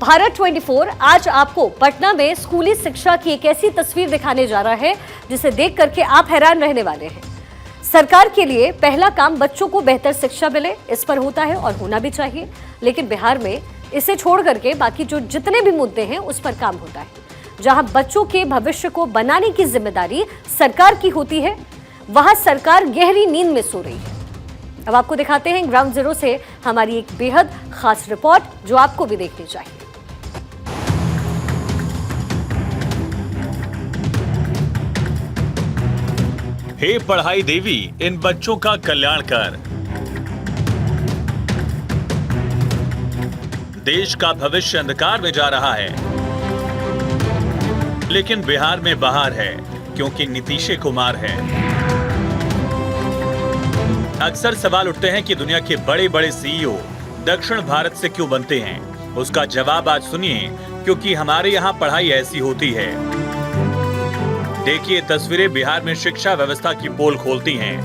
भारत 24 आज आपको पटना में स्कूली शिक्षा की एक ऐसी तस्वीर दिखाने जा रहा है जिसे देख करके आप हैरान रहने वाले हैं। सरकार के लिए पहला काम बच्चों को बेहतर शिक्षा मिले, इस पर होता है और होना भी चाहिए, लेकिन बिहार में इसे छोड़ करके बाकी जो जितने भी मुद्दे हैं उस पर काम होता है। जहां बच्चों के भविष्य को बनाने की जिम्मेदारी सरकार की होती है, वहां सरकार गहरी नींद में सो रही है। अब आपको दिखाते हैं ग्राउंड जीरो से हमारी एक बेहद खास रिपोर्ट जो आपको भी देखनी चाहिए। हे पढ़ाई देवी, इन बच्चों का कल्याण कर। देश का भविष्य अंधकार में जा रहा है, लेकिन बिहार में बहार है क्योंकि नीतीश कुमार है। अक्सर सवाल उठते हैं कि दुनिया के बड़े बड़े सीईओ दक्षिण भारत से क्यों बनते हैं। उसका जवाब आज सुनिए, क्योंकि हमारे यहाँ पढ़ाई ऐसी होती है। देखिए तस्वीरें बिहार में शिक्षा व्यवस्था की पोल खोलती हैं।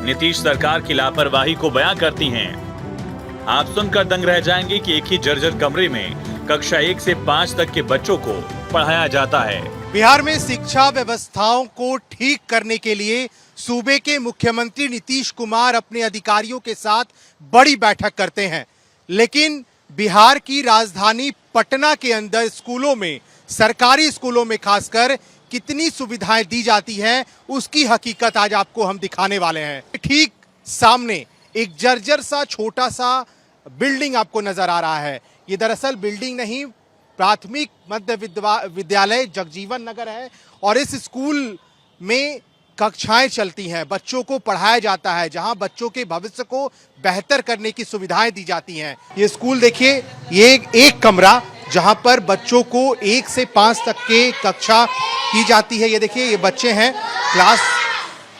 नीतीश सरकार की लापरवाही को बयां करती हैं। आप सुनकर दंग रह जाएंगे कि एक ही जर्जर कमरे में कक्षा 1 से 5 तक के बच्चों को पढ़ाया जाता है। बिहार में शिक्षा व्यवस्थाओं को ठीक करने के लिए सूबे के मुख्यमंत्री नीतीश कुमार अपने अधिकारियों के साथ बड़ी बैठक करते हैं, लेकिन बिहार की राजधानी पटना के अंदर स्कूलों में, सरकारी स्कूलों में खासकर कितनी सुविधाएं दी जाती हैं उसकी हकीकत आज आपको हम दिखाने वाले हैं। ठीक सामने एक जर्जर सा छोटा सा बिल्डिंग आपको नजर आ रहा है। ये दरअसल बिल्डिंग नहीं, प्राथमिक मध्य विद्यालय जगजीवन नगर है और इस स्कूल में कक्षाएं चलती हैं, बच्चों को पढ़ाया जाता है, जहां बच्चों के भविष्य को बेहतर करने की सुविधाएं दी जाती हैं। ये स्कूल देखिए, ये एक कमरा जहां पर बच्चों को 1 से 5 तक के कक्षा की जाती है। ये देखिए, ये बच्चे हैं क्लास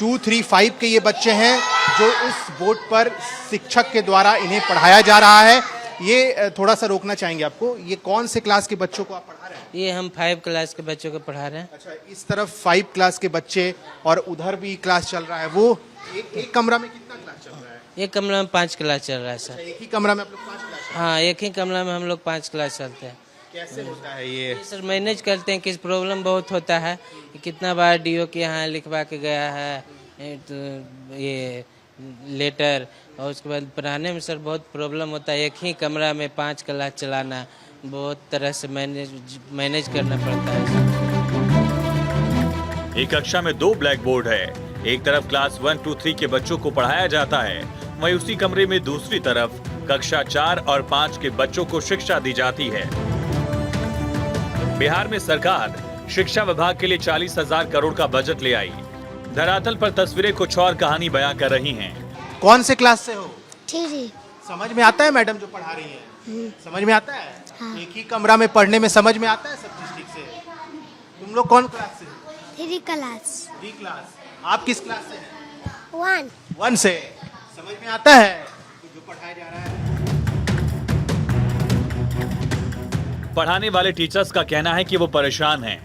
2, 3, 5 के ये बच्चे हैं जो इस बोर्ड पर शिक्षक के द्वारा इन्हें पढ़ाया जा रहा है। ये थोड़ा सा रोकना चाहेंगे आपको, ये कौन से क्लास के बच्चों को आप पढ़ा रहे हैं? ये हम 5 क्लास के बच्चों को पढ़ा रहे हैं। अच्छा, इस तरफ 5 क्लास के बच्चे और उधर भी क्लास चल रहा है। वो एक कमरा में कितना क्लास चल रहा है? एक कमरा में 5 क्लास चल रहा है सर। एक ही कमरा में आप लोग 5 क्लास? हाँ, एक ही कमरा में हम लोग 5 क्लास चलते हैं। कैसे होता है ये? सर मैनेज करते हैं, किस प्रॉब्लम बहुत होता है, कितना बार डीओ के यहाँ लिखवा के गया है तो ये लेटर, और उसके बाद पढ़ाने में सर बहुत प्रॉब्लम होता है। एक ही कमरा में 5 क्लास चलाना बहुत तरह से मैनेज करना पड़ता है। एक कक्षा में 2 ब्लैक बोर्ड है। एक तरफ क्लास 1, 2, 3 के बच्चों को पढ़ाया जाता है, वहीं उसी कमरे में दूसरी तरफ कक्षा 4 और 5 के बच्चों को शिक्षा दी जाती है। बिहार में सरकार शिक्षा विभाग के लिए 40,000 करोड़ का बजट ले आई। धरातल पर तस्वीरें कुछ और कहानी बयां कर रही हैं। कौन से क्लास से हो? 3। समझ में आता है मैडम जो पढ़ा रही है? समझ में आता है? हाँ। एक ही कमरा में पढ़ने में समझ में आता है सब चीज ठीक से? तुम लोग कौन क्लास से हो? 3 क्लास। 3 क्लास। आप किस क्लास से हैं? 1। 1 से। समझ में आता है जो पढ़ाया जा रहा है? पढ़ाने वाले टीचर्स का कहना है कि वो परेशान हैं,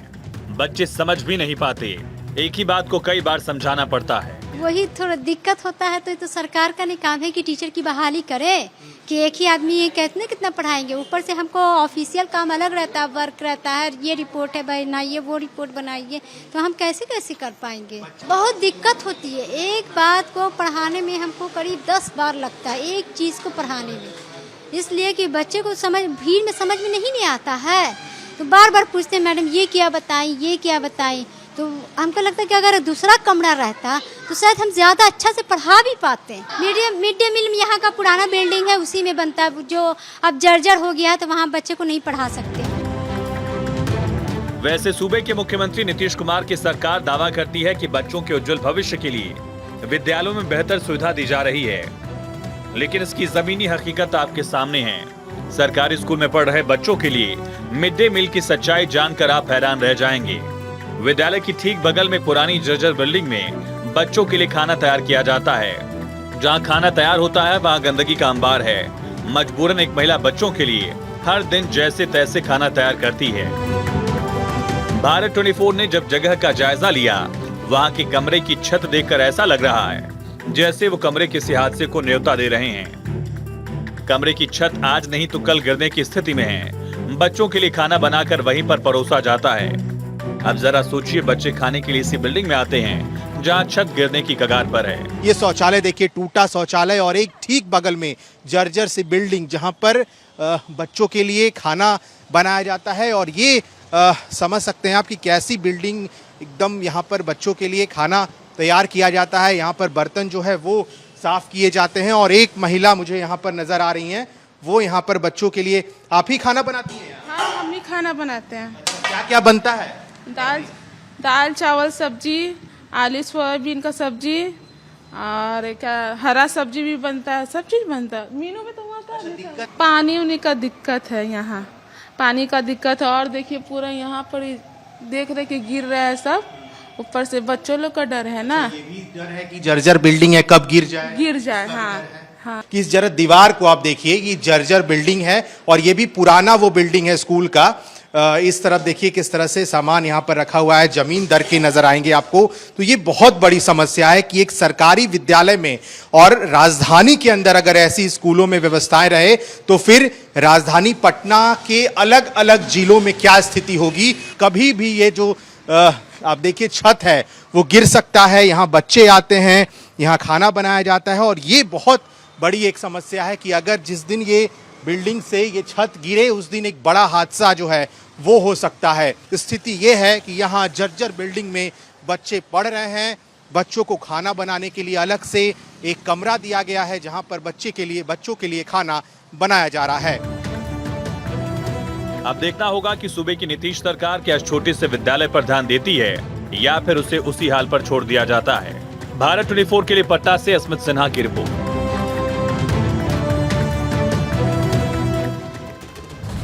बच्चे समझ भी नहीं पाते। एक ही बात को कई बार समझाना पड़ता है। वही थोड़ा दिक्कत होता है, तो ये तो सरकार का नहीं काम है कि टीचर की बहाली करे कि एक ही आदमी ये कितना पढ़ाएंगे। ऊपर से हमको ऑफिशियल काम अलग रहता है, वर्क रहता है, ये रिपोर्ट है बनाइए, वो रिपोर्ट बनाइए, तो हम कैसे कर पाएंगे। बहुत दिक्कत होती है। एक बात को पढ़ाने में हमको करीब 10 बार लगता है, एक चीज़ को पढ़ाने में, इसलिए कि बच्चे को भीड़ में समझ में नहीं आता है, तो बार बार पूछते हैं मैडम ये क्या बताएं, ये क्या बताएं। तो हमको लगता है कि अगर दूसरा कमरा रहता तो शायद हम ज़्यादा अच्छा से पढ़ा भी पाते हैं। मिड डे मील में यहाँ का पुराना बिल्डिंग है, उसी में बनता है, जो अब जर्जर हो गया है, तो वहाँ बच्चे को नहीं पढ़ा सकते। वैसे सूबे के मुख्यमंत्री नीतीश कुमार की सरकार दावा करती है कि बच्चों के उज्जवल भविष्य के लिए विद्यालयों में बेहतर सुविधा दी जा रही है, लेकिन इसकी जमीनी हकीकत आपके सामने है। सरकारी स्कूल में पढ़ रहे बच्चों के लिए मिड डे मील की सच्चाई जानकर आप हैरान रह जाएंगे। विद्यालय की ठीक बगल में पुरानी जर्जर बिल्डिंग में बच्चों के लिए खाना तैयार किया जाता है। जहां खाना तैयार होता है वहां गंदगी का अंबार है। मजबूरन एक महिला बच्चों के लिए हर दिन जैसे तैसे खाना तैयार करती है। भारत 24 ने जब जगह का जायजा लिया, वहां के कमरे की छत देखकर ऐसा लग रहा है जैसे वो कमरे किसी हादसे को न्योता दे रहे हैं। कमरे की छत आज नहीं तो कल गिरने की स्थिति में है। बच्चों के लिए खाना बनाकर वहीं पर परोसा जाता है। अब जरा सोचिए, बच्चे खाने के लिए इसी बिल्डिंग में आते हैं जहां छत गिरने की कगार पर है। ये शौचालय देखिए, टूटा शौचालय और एक ठीक बगल में जर्जर सी बिल्डिंग जहां पर बच्चों के लिए खाना बनाया जाता है। और ये समझ सकते हैं आप कि कैसी बिल्डिंग, एकदम यहाँ पर बच्चों के लिए खाना तैयार किया जाता है। यहाँ पर बर्तन जो है वो साफ किए जाते हैं और एक महिला मुझे यहाँ पर नजर आ रही हैं, वो यहाँ पर बच्चों के लिए आप ही खाना बनाती हैं? हाँ, हम ही खाना बनाते हैं। क्या क्या बनता है? दाल चावल सब्जी, आलू सोयाबीन का सब्जी और क्या हरा सब्जी भी बनता है, सब चीज बनता है। मीनू में तो वहाँ का पानी उनी का दिक्कत है, यहाँ पानी का दिक्कत है। और देखिए पूरा यहाँ पर देख रहे कि गिर रहा है सब, ऊपर से बच्चों लोग का डर है ना, ये भी डर है कि जर्जर बिल्डिंग है, कब गिर जाए। हाँ हाँ। कि इस जरा दीवार को आप देखिए, ये जर्जर बिल्डिंग है और ये भी पुराना वो बिल्डिंग है स्कूल का। इस तरफ देखिए किस तरह से सामान यहाँ पर रखा हुआ है, जमीन दर के नजर आएंगे आपको। तो ये बहुत बड़ी समस्या है कि एक सरकारी विद्यालय में और राजधानी के अंदर अगर ऐसी स्कूलों में व्यवस्थाएं रहे तो फिर राजधानी पटना के अलग अलग जिलों में क्या स्थिति होगी। कभी भी ये जो आप देखिए छत है वो गिर सकता है। यहाँ बच्चे आते हैं, यहाँ खाना बनाया जाता है और ये बहुत बड़ी एक समस्या है कि अगर जिस दिन ये बिल्डिंग से ये छत गिरे उस दिन एक बड़ा हादसा जो है वो हो सकता है। स्थिति ये है कि यहाँ जर्जर बिल्डिंग में बच्चे पढ़ रहे हैं। बच्चों को खाना बनाने के लिए अलग से एक कमरा दिया गया है जहाँ पर बच्चों के लिए खाना बनाया जा रहा है। अब देखना होगा कि सूबे की नीतीश सरकार क्या इस छोटे से विद्यालय पर ध्यान देती है या फिर उसे उसी हाल पर छोड़ दिया जाता है। भारत 24 के लिए पटना से अस्मित सिन्हा की रिपोर्ट।